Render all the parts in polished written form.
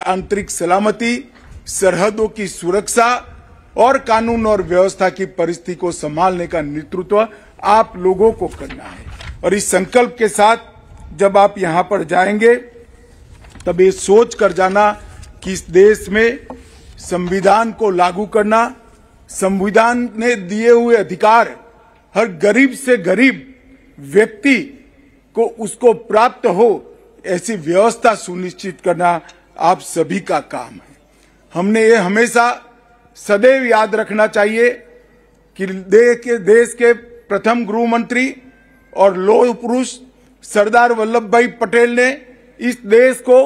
आंतरिक सलामती, सरहदों की सुरक्षा और कानून और व्यवस्था की परिस्थिति को संभालने का नेतृत्व आप लोगों को करना है। और इस संकल्प के साथ जब आप यहां पर जाएंगे तब ये सोच कर जाना कि इस देश में संविधान को लागू करना, संविधान ने दिए हुए अधिकार हर गरीब से गरीब व्यक्ति को उसको प्राप्त हो, ऐसी व्यवस्था सुनिश्चित करना आप सभी का काम है। हमने ये हमेशा सदैव याद रखना चाहिए कि देश के प्रथम गृह मंत्री और लौह पुरुष सरदार वल्लभ भाई पटेल ने इस देश को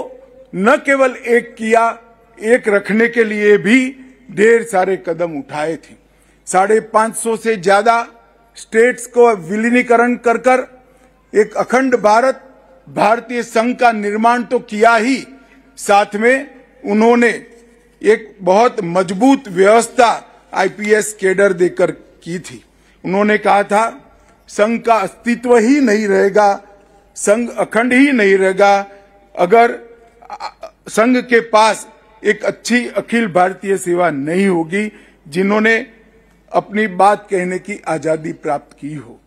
न केवल एक किया, एक रखने के लिए भी ढेर सारे कदम उठाए थे। 550 से ज्यादा स्टेट्स को विलीनीकरण कर कर एक अखंड भारतीय संघ का निर्माण तो किया ही, साथ में उन्होंने एक बहुत मजबूत व्यवस्था आईपीएस कैडर देकर की थी। उन्होंने कहा था संघ का अस्तित्व ही नहीं रहेगा, संघ अखंड ही नहीं रहेगा अगर संघ के पास एक अच्छी अखिल भारतीय सेवा नहीं होगी जिन्होंने अपनी बात कहने की आजादी प्राप्त की हो।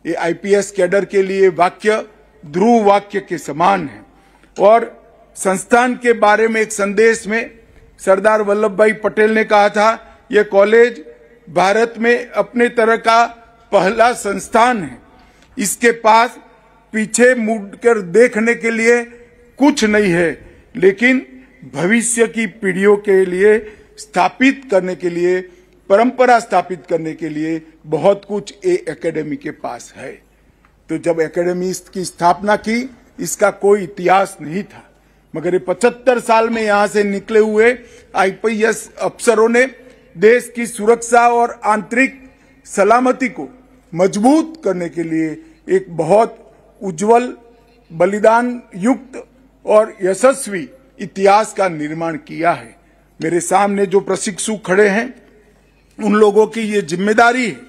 ये आईपीएस कैडर के लिए वाक्य ध्रुव वाक्य के समान है। और संस्थान के बारे में एक संदेश में सरदार वल्लभ भाई पटेल ने कहा था, यह कॉलेज भारत में अपने तरह का पहला संस्थान है। इसके पास पीछे मुड़कर देखने के लिए कुछ नहीं है, लेकिन भविष्य की पीढ़ियों के लिए स्थापित करने के लिए, परंपरा स्थापित करने के लिए बहुत कुछ एकेडमी के पास है। तो जब एकेडमी की स्थापना की, इसका कोई इतिहास नहीं था, मगर 75 साल में यहां से निकले हुए आईपीएस अफसरों ने देश की सुरक्षा और आंतरिक सलामती को मजबूत करने के लिए एक बहुत उज्जवल, बलिदान युक्त और यशस्वी इतिहास का निर्माण किया है। मेरे सामने जो प्रशिक्षु खड़े हैं, उन लोगों की ये जिम्मेदारी है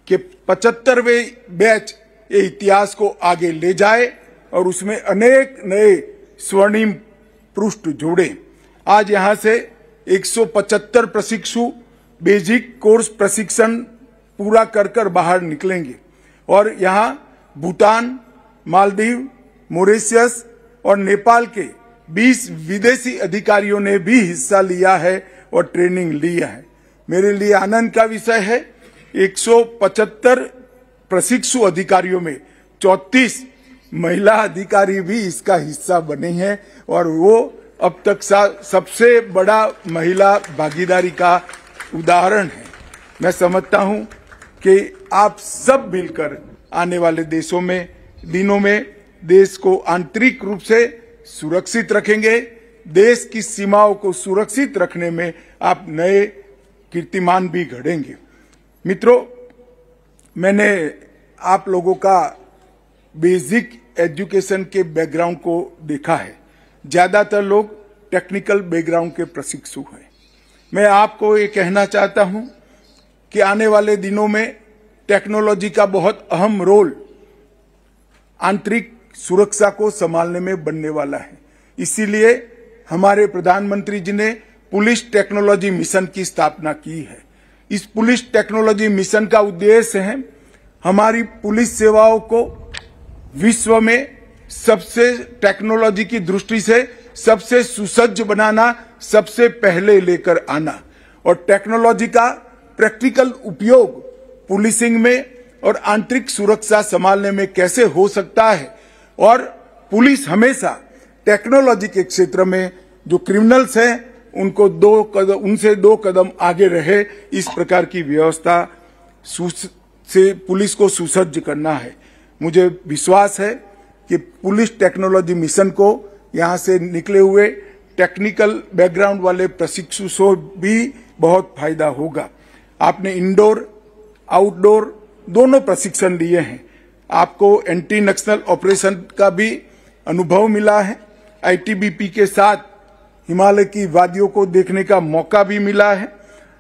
कि 75वें बैच ये इतिहास को आगे ले जाए और उसमें अनेक नए स्वर्णिम पृष्ठ जोड़े। आज यहां से 175 प्रशिक्षु बेसिक कोर्स प्रशिक्षण पूरा कर बाहर निकलेंगे और यहां भूटान, मालदीव, मॉरिशस और नेपाल के 20 विदेशी अधिकारियों ने भी हिस्सा लिया है और ट्रेनिंग लिया है। मेरे लिए आनंद का विषय है 175 प्रशिक्षु अधिकारियों में 34 महिला अधिकारी भी इसका हिस्सा बने हैं और वो अब तक सबसे बड़ा महिला भागीदारी का उदाहरण है। मैं समझता हूं कि आप सब मिलकर आने वाले दिनों में देश को आंतरिक रूप से सुरक्षित रखेंगे। देश की सीमाओं को सुरक्षित रखने में आप नए कीर्तिमान भी गढ़ेंगे। मित्रों, मैंने आप लोगों का बेसिक एजुकेशन के बैकग्राउंड को देखा है। ज्यादातर लोग टेक्निकल बैकग्राउंड के प्रशिक्षु हैं। मैं आपको ये कहना चाहता हूं कि आने वाले दिनों में टेक्नोलॉजी का बहुत अहम रोल आंतरिक सुरक्षा को संभालने में बनने वाला है। इसीलिए हमारे प्रधानमंत्री जी ने पुलिस टेक्नोलॉजी मिशन की स्थापना की है। इस पुलिस टेक्नोलॉजी मिशन का उद्देश्य है हमारी पुलिस सेवाओं को विश्व में सबसे टेक्नोलॉजी की दृष्टि से सबसे सुसज्ज बनाना, सबसे पहले लेकर आना और टेक्नोलॉजी का प्रैक्टिकल उपयोग पुलिसिंग में और आंतरिक सुरक्षा संभालने में कैसे हो सकता है। और पुलिस हमेशा टेक्नोलॉजी के क्षेत्र में जो क्रिमिनल्स हैं उनसे 2 कदम आगे रहे, इस प्रकार की व्यवस्था से पुलिस को सुसज्ज करना है। मुझे विश्वास है कि पुलिस टेक्नोलॉजी मिशन को यहां से निकले हुए टेक्निकल बैकग्राउंड वाले प्रशिक्षु को भी बहुत फायदा होगा। आपने इंडोर आउटडोर दोनों प्रशिक्षण लिए हैं। आपको एंटी नक्सल ऑपरेशन का भी अनुभव मिला है। आईटीबीपी के साथ हिमालय की वादियों को देखने का मौका भी मिला है।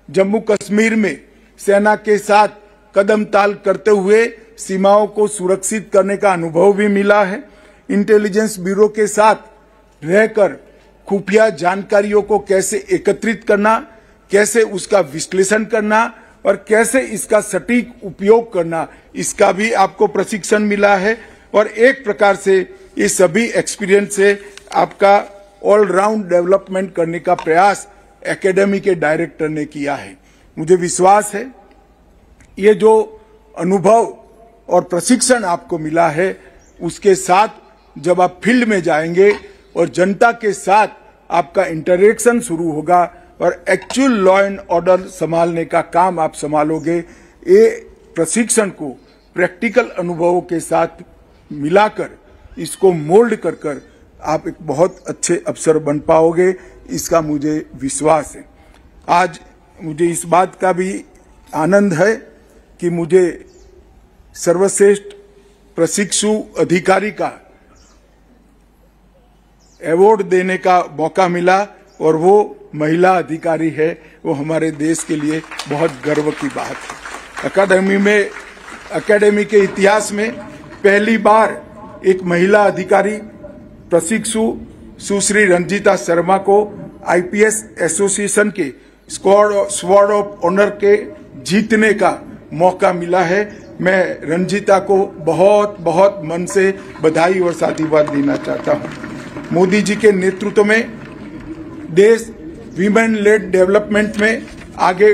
जम्मू कश्मीर में सेना के साथ कदम ताल करते हुए सीमाओं को सुरक्षित करने का अनुभव भी मिला है। इंटेलिजेंस ब्यूरो के साथ रहकर खुफिया जानकारियों को कैसे एकत्रित करना, कैसे उसका विश्लेषण करना और कैसे इसका सटीक उपयोग करना, इसका भी आपको प्रशिक्षण मिला है। और एक प्रकार से ये सभी एक्सपीरियंस से आपका ऑलराउंड डेवलपमेंट करने का प्रयास एकेडमी के डायरेक्टर ने किया है। मुझे विश्वास है ये जो अनुभव और प्रशिक्षण आपको मिला है, उसके साथ जब आप फील्ड में जाएंगे और जनता के साथ आपका इंटरेक्शन शुरू होगा और एक्चुअल लॉ एंड ऑर्डर संभालने का काम आप संभालोगे, ये प्रशिक्षण को प्रैक्टिकल अनुभवों के साथ मिलाकर इसको मोल्ड कर आप एक बहुत अच्छे अफसर बन पाओगे, इसका मुझे विश्वास है। आज मुझे इस बात का भी आनंद है कि मुझे सर्वश्रेष्ठ प्रशिक्षु अधिकारी का अवार्ड देने का मौका मिला और वो महिला अधिकारी है। वो हमारे देश के लिए बहुत गर्व की बात है। एकेडमी के इतिहास में पहली बार एक महिला अधिकारी प्रशिक्षु सुश्री रंजीता शर्मा को आईपीएस एसोसिएशन के स्वॉर्ड ऑफ ऑनर के जीतने का मौका मिला है। मैं रंजीता को बहुत बहुत मन से बधाई और साधुवाद देना चाहता हूं। मोदी जी के नेतृत्व में देश वीमेन लेड डेवलपमेंट में आगे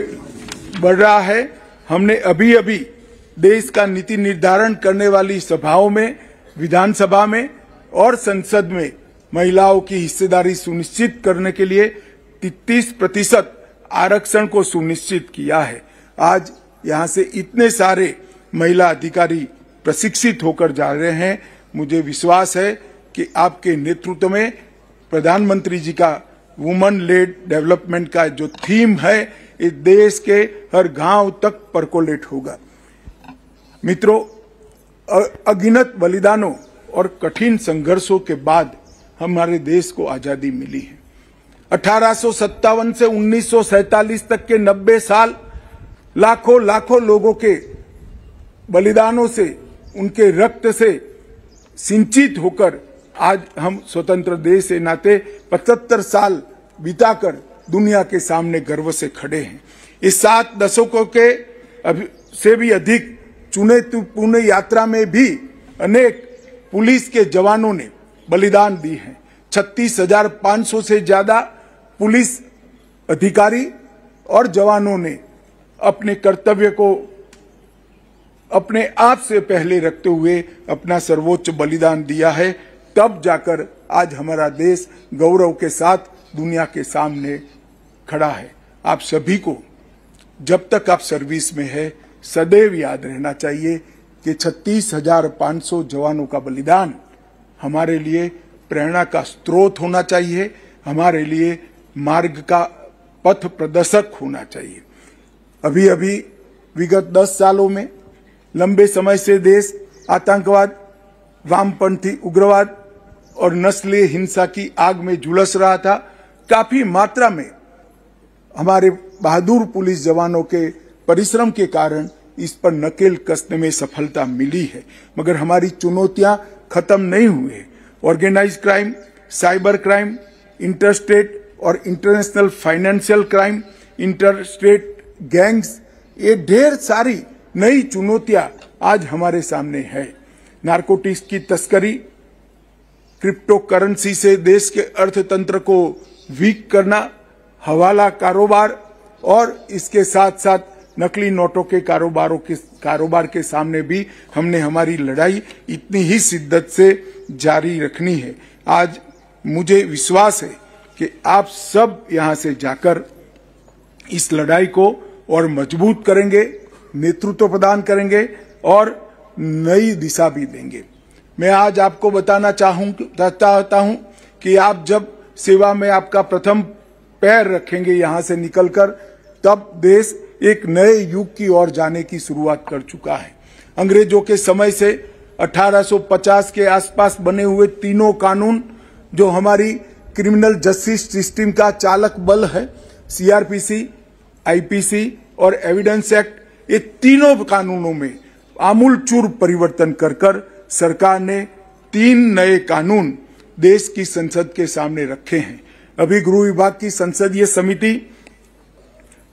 बढ़ रहा है। हमने अभी अभी देश का नीति निर्धारण करने वाली सभाओं में, विधानसभा में और संसद में महिलाओं की हिस्सेदारी सुनिश्चित करने के लिए 33% आरक्षण को सुनिश्चित किया है। आज यहां से इतने सारे महिला अधिकारी प्रशिक्षित होकर जा रहे हैं। मुझे विश्वास है कि आपके नेतृत्व में प्रधानमंत्री जी का वुमेन लेड डेवलपमेंट का जो थीम है, इस देश के हर गांव तक परकोलेट होगा। मित्रों, अगिनत बलिदानों और कठिन संघर्षों के बाद हमारे देश को आजादी मिली है। 1857 से 1947 तक के 90 साल लाखों लाखों लोगों के बलिदानों से, उनके रक्त से सिंचित होकर आज हम स्वतंत्र देश के नाते 75 साल बिताकर दुनिया के सामने गर्व से खड़े हैं। इस 7 दशकों के से भी अधिक चुनौतीपूर्ण यात्रा में भी अनेक पुलिस के जवानों ने बलिदान दी है। 36,500 से ज्यादा पुलिस अधिकारी और जवानों ने अपने कर्तव्य को अपने आप से पहले रखते हुए अपना सर्वोच्च बलिदान दिया है। तब जाकर आज हमारा देश गौरव के साथ दुनिया के सामने खड़ा है। आप सभी को जब तक आप सर्विस में है सदैव याद रहना चाहिए कि 36,500 जवानों का बलिदान हमारे लिए प्रेरणा का स्रोत होना चाहिए, हमारे लिए मार्ग का पथ प्रदर्शक होना चाहिए। अभी अभी विगत 10 सालों में लंबे समय से देश आतंकवाद, वामपंथी उग्रवाद और नस्लीय हिंसा की आग में झुलस रहा था। काफी मात्रा में हमारे बहादुर पुलिस जवानों के परिश्रम के कारण इस पर नकेल कसने में सफलता मिली है, मगर हमारी चुनौतियां खत्म नहीं हुई। Organise crime, cyber crime, interstate और international financial crime, interstate gangs, ये ढेर सारी नई चुनौतियां आज हमारे सामने है। नारकोटिक्स की तस्करी, क्रिप्टो करेंसी से देश के अर्थतंत्र को वीक करना, हवाला कारोबार और इसके साथ साथ नकली नोटों के कारोबार के सामने भी हमने हमारी लड़ाई इतनी ही शिद्दत से जारी रखनी है। आज मुझे विश्वास है कि आप सब यहां से जाकर इस लड़ाई को और मजबूत करेंगे, नेतृत्व प्रदान करेंगे और नई दिशा भी देंगे। मैं आज आपको बताना चाहता हूं कि आप जब सेवा में आपका प्रथम पैर रखेंगे यहां से निकलकर, तब देश एक नए युग की ओर जाने की शुरुआत कर चुका है। अंग्रेजों के समय से 1850 के आसपास बने हुए तीनों कानून जो हमारी क्रिमिनल जस्टिस सिस्टम का चालक बल है, सीआरपीसी, आईपीसी और एविडेंस एक्ट, ये तीनों कानूनों में आमूलचूर परिवर्तन कर सरकार ने 3 नए कानून देश की संसद के सामने रखे हैं। अभी गृह विभाग की संसदीय समिति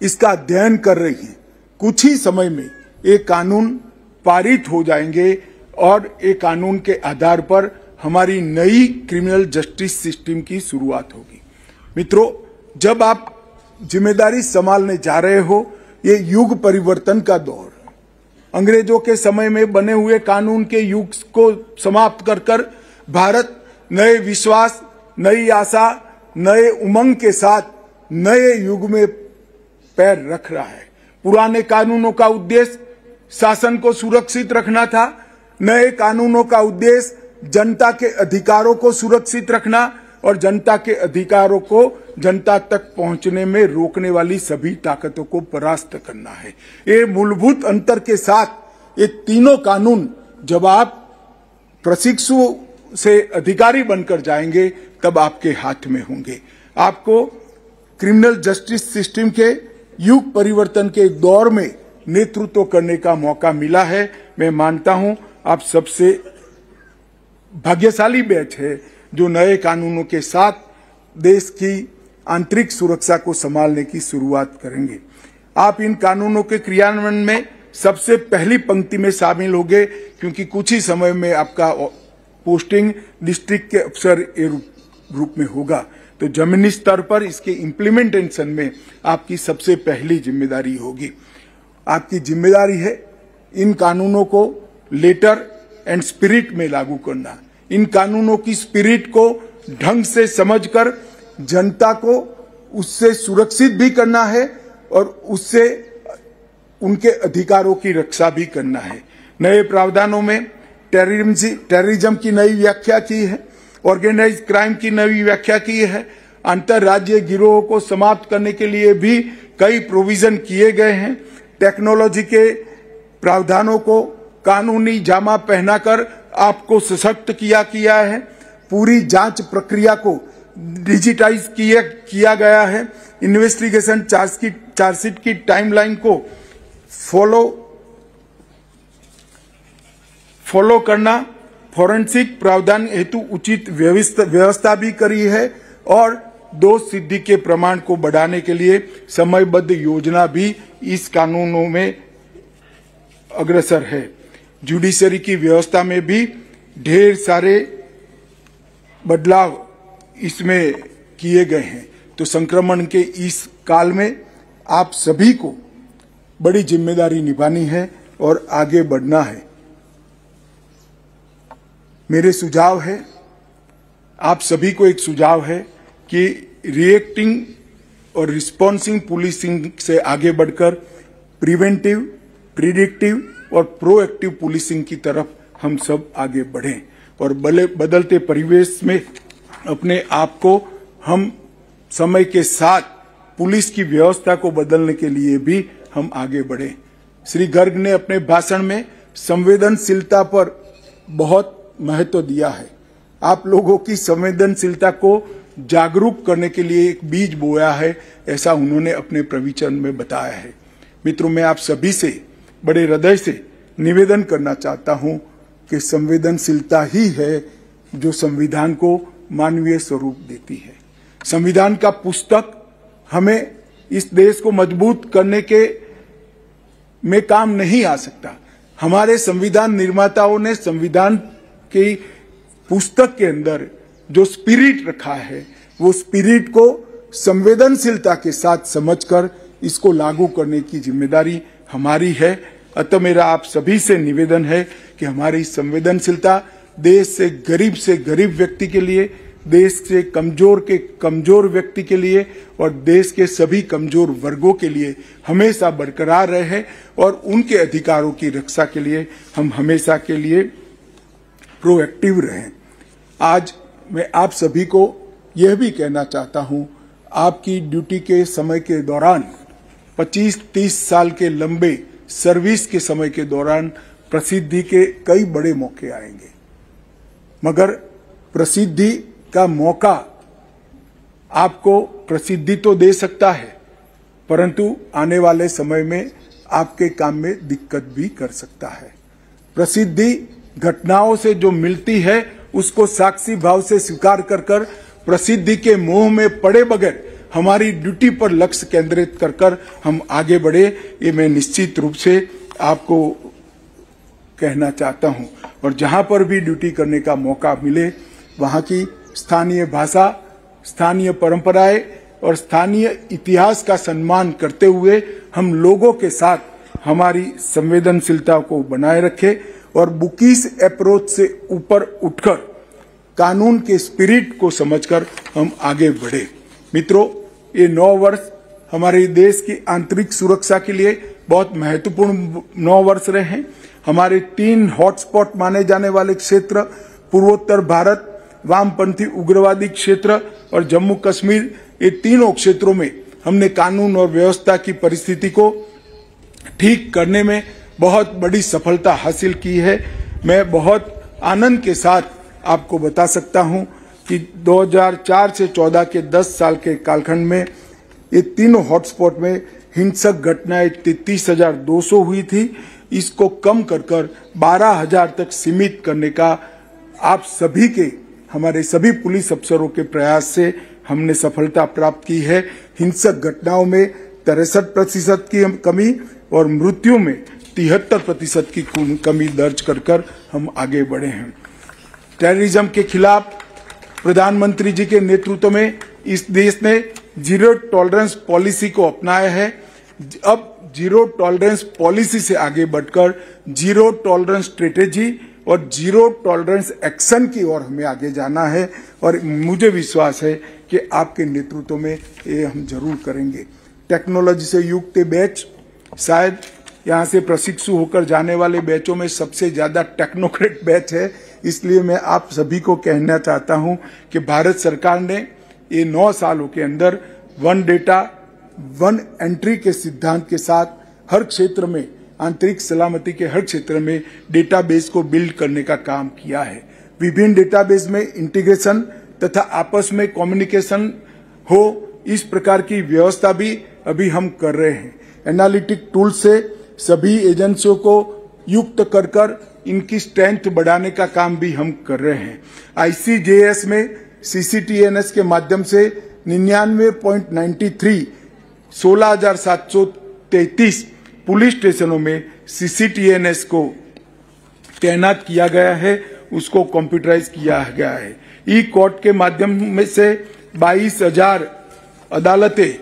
इसका अध्ययन कर रही है। कुछ ही समय में ये कानून पारित हो जाएंगे और ये कानून के आधार पर हमारी नई क्रिमिनल जस्टिस सिस्टम की शुरुआत होगी। मित्रों, जब आप जिम्मेदारी संभालने जा रहे हो, ये युग परिवर्तन का दौर, अंग्रेजों के समय में बने हुए कानून के युग को समाप्त कर भारत नए विश्वास, नई आशा, नए उमंग के साथ नए युग में पैर रख रहा है। पुराने कानूनों का उद्देश्य शासन को सुरक्षित रखना था, नए कानूनों का उद्देश्य जनता के अधिकारों को सुरक्षित रखना और जनता के अधिकारों को जनता तक पहुंचने में रोकने वाली सभी ताकतों को परास्त करना है। ये मूलभूत अंतर के साथ ये तीनों कानून जब आप प्रशिक्षु से अधिकारी बनकर जाएंगे तब आपके हाथ में होंगे। आपको क्रिमिनल जस्टिस सिस्टम के युग परिवर्तन के दौर में नेतृत्व करने का मौका मिला है। मैं मानता हूं आप सबसे भाग्यशाली बैच है जो नए कानूनों के साथ देश की आंतरिक सुरक्षा को संभालने की शुरुआत करेंगे। आप इन कानूनों के क्रियान्वयन में सबसे पहली पंक्ति में शामिल होंगे, क्योंकि कुछ ही समय में आपका पोस्टिंग डिस्ट्रिक्ट के अफसर के रूप में होगा। तो जमीनी स्तर पर इसके इम्प्लीमेंटेशन में आपकी सबसे पहली जिम्मेदारी होगी। आपकी जिम्मेदारी है इन कानूनों को लेटर एंड स्पिरिट में लागू करना, इन कानूनों की स्पिरिट को ढंग से समझकर जनता को उससे सुरक्षित भी करना है और उससे उनके अधिकारों की रक्षा भी करना है। नए प्रावधानों में टेररिज्म की नई व्याख्या की है, ऑर्गेनाइज क्राइम की नई व्याख्या की है, अंतर्राज्यीय गिरोह को समाप्त करने के लिए भी कई प्रोविजन किए गए हैं। टेक्नोलॉजी के प्रावधानों को कानूनी जामा पहनाकर आपको सशक्त किया है। पूरी जांच प्रक्रिया को डिजिटाइज किया गया है। इन्वेस्टिगेशन चार्जशीट की टाइमलाइन को फॉलो करना, फॉरेंसिक प्रावधान हेतु उचित व्यवस्था भी करी है और दोष सिद्धि के प्रमाण को बढ़ाने के लिए समयबद्ध योजना भी इस कानूनों में अग्रसर है। जुडिशरी की व्यवस्था में भी ढेर सारे बदलाव इसमें किए गए हैं। तो संक्रमण के इस काल में आप सभी को बड़ी जिम्मेदारी निभानी है और आगे बढ़ना है। मेरे सुझाव है, आप सभी को एक सुझाव है कि रिएक्टिंग और रिस्पॉन्सिंग पुलिसिंग से आगे बढ़कर प्रिवेंटिव, प्रिडिक्टिव और प्रोएक्टिव पुलिसिंग की तरफ हम सब आगे बढ़ें और बदलते परिवेश में अपने आप को हम समय के साथ पुलिस की व्यवस्था को बदलने के लिए भी हम आगे बढ़ें। श्री गर्ग ने अपने भाषण में संवेदनशीलता पर बहुत महत्व दिया है। आप लोगों की संवेदनशीलता को जागरूक करने के लिए एक बीज बोया है, ऐसा उन्होंने अपने प्रवचन में बताया है। मित्रों, मैं आप सभी से बड़े हृदय से निवेदन करना चाहता हूं कि संवेदनशीलता ही है जो संविधान को मानवीय स्वरूप देती है। संविधान का पुस्तक हमें इस देश को मजबूत करने के में काम नहीं आ सकता। हमारे संविधान निर्माताओं ने संविधान की पुस्तक के अंदर जो स्पिरिट रखा है, वो स्पिरिट को संवेदनशीलता के साथ समझकर इसको लागू करने की जिम्मेदारी हमारी है। अतः मेरा आप सभी से निवेदन है कि हमारी संवेदनशीलता देश से गरीब व्यक्ति के लिए, देश से कमजोर व्यक्ति के लिए और देश के सभी कमजोर वर्गों के लिए हमेशा बरकरार रहे और उनके अधिकारों की रक्षा के लिए हम हमेशा के लिए प्रोएक्टिव रहें। आज मैं आप सभी को यह भी कहना चाहता हूं, आपकी ड्यूटी के समय के दौरान 25-30 साल के लंबे सर्विस के समय के दौरान प्रसिद्धि के कई बड़े मौके आएंगे, मगर प्रसिद्धि का मौका आपको प्रसिद्धि तो दे सकता है, परंतु आने वाले समय में आपके काम में दिक्कत भी कर सकता है। प्रसिद्धि घटनाओं से जो मिलती है उसको साक्षी भाव से स्वीकार कर प्रसिद्धि के मोह में पड़े बगैर हमारी ड्यूटी पर लक्ष्य केंद्रित कर हम आगे बढ़े, ये मैं निश्चित रूप से आपको कहना चाहता हूं। और जहां पर भी ड्यूटी करने का मौका मिले वहां की स्थानीय भाषा, स्थानीय परंपराएं और स्थानीय इतिहास का सम्मान करते हुए हम लोगों के साथ हमारी संवेदनशीलता को बनाए रखें और बुकीज अप्रोच से ऊपर उठकर कानून के स्पिरिट को समझकर हम आगे बढ़े। मित्रों, ये 9 वर्ष हमारे देश की आंतरिक सुरक्षा के लिए बहुत महत्वपूर्ण 9 वर्ष रहे हैं। हमारे 3 हॉटस्पॉट माने जाने वाले क्षेत्र, पूर्वोत्तर भारत, वामपंथी उग्रवादी क्षेत्र और जम्मू कश्मीर, ये तीनों क्षेत्रों में हमने कानून और व्यवस्था की परिस्थिति को ठीक करने में बहुत बड़ी सफलता हासिल की है। मैं बहुत आनंद के साथ आपको बता सकता हूं कि 2004 से 14 के 10 साल के कालखंड में ये तीनों हॉटस्पॉट में हिंसक घटनाएं 33,200 हुई थी। इसको कम कर 12,000 तक सीमित करने का आप सभी के, हमारे सभी पुलिस अफसरों के प्रयास से हमने सफलता प्राप्त की है। हिंसक घटनाओं में 63% की कमी और मृत्यु में 73% की कमी दर्ज कर हम आगे बढ़े हैं। टेररिज्म के खिलाफ प्रधानमंत्री जी के नेतृत्व में इस देश ने जीरो टॉलरेंस पॉलिसी को अपनाया है। अब जीरो टॉलरेंस पॉलिसी से आगे बढ़कर जीरो टॉलरेंस स्ट्रेटेजी और जीरो टॉलरेंस एक्शन की ओर हमें आगे जाना है और मुझे विश्वास है कि आपके नेतृत्व में ये हम जरूर करेंगे। टेक्नोलॉजी से युक्त बैच, शायद यहाँ से प्रशिक्षु होकर जाने वाले बैचों में सबसे ज्यादा टेक्नोक्रेट बैच है। इसलिए मैं आप सभी को कहना चाहता हूं कि भारत सरकार ने ये 9 सालों के अंदर वन डेटा वन एंट्री के सिद्धांत के साथ हर क्षेत्र में, आंतरिक सलामती के हर क्षेत्र में डेटाबेस को बिल्ड करने का काम किया है। विभिन्न डेटाबेस में इंटीग्रेशन तथा आपस में कम्युनिकेशन हो, इस प्रकार की व्यवस्था भी अभी हम कर रहे हैं। एनालिटिक टूल से सभी एजेंसियों को युक्त कर इनकी स्ट्रेंथ बढ़ाने का काम भी हम कर रहे हैं। ICJS में CCTNS के माध्यम से 99.93 16,733 पुलिस स्टेशनों में CCTNS को तैनात किया गया है, उसको कंप्यूटराइज किया गया है। ई कोर्ट के माध्यम में से 22,000 अदालतें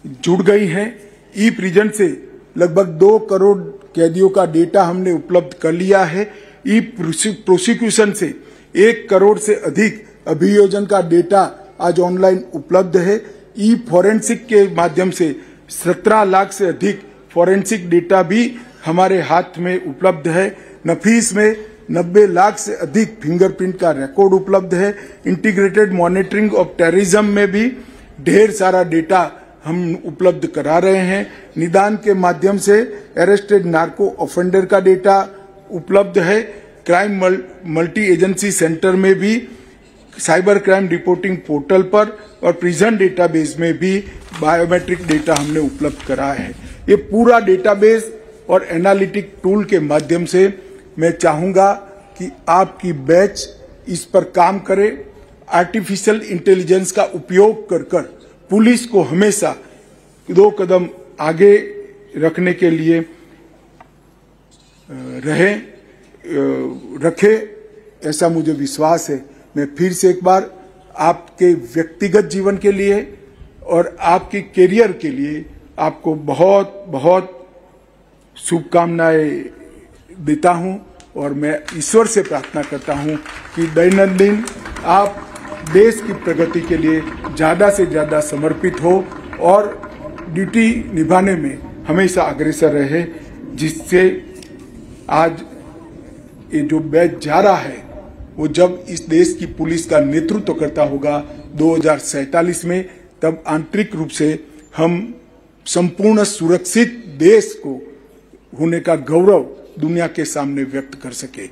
जुड़ गई हैं। ई प्रिजन से लगभग 2 करोड़ कैदियों का डेटा हमने उपलब्ध कर लिया है। ई प्रोसिक्यूशन से 1 करोड़ से अधिक अभियोजन का डेटा आज ऑनलाइन उपलब्ध है। ई फॉरेंसिक के माध्यम से 17 लाख से अधिक फॉरेंसिक डेटा भी हमारे हाथ में उपलब्ध है। नफीस में 90 लाख से अधिक फिंगरप्रिंट का रिकॉर्ड उपलब्ध है। इंटीग्रेटेड मॉनिटरिंग ऑफ टेररिज्म में भी ढेर सारा डेटा हम उपलब्ध करा रहे हैं। निदान के माध्यम से अरेस्टेड नार्को ऑफेंडर का डेटा उपलब्ध है। क्राइम मल्टी एजेंसी सेंटर में भी, साइबर क्राइम रिपोर्टिंग पोर्टल पर और प्रिजन डेटाबेस में भी बायोमेट्रिक डेटा हमने उपलब्ध करा है। ये पूरा डेटाबेस और एनालिटिक टूल के माध्यम से मैं चाहूंगा कि आपकी बैच इस पर काम करे। आर्टिफिशियल इंटेलिजेंस का उपयोग कर पुलिस को हमेशा 2 कदम आगे रखने के लिए रखे, ऐसा मुझे विश्वास है। मैं फिर से एक बार आपके व्यक्तिगत जीवन के लिए और आपके करियर के लिए आपको बहुत बहुत शुभकामनाएं देता हूं और मैं ईश्वर से प्रार्थना करता हूं कि दैनंदिन आप देश की प्रगति के लिए ज्यादा से ज्यादा समर्पित हो और ड्यूटी निभाने में हमेशा अग्रसर रहे, जिससे आज ये जो बैच जा रहा है वो जब इस देश की पुलिस का नेतृत्व करता होगा 2047 में, तब आंतरिक रूप से हम संपूर्ण सुरक्षित देश को होने का गौरव दुनिया के सामने व्यक्त कर सके।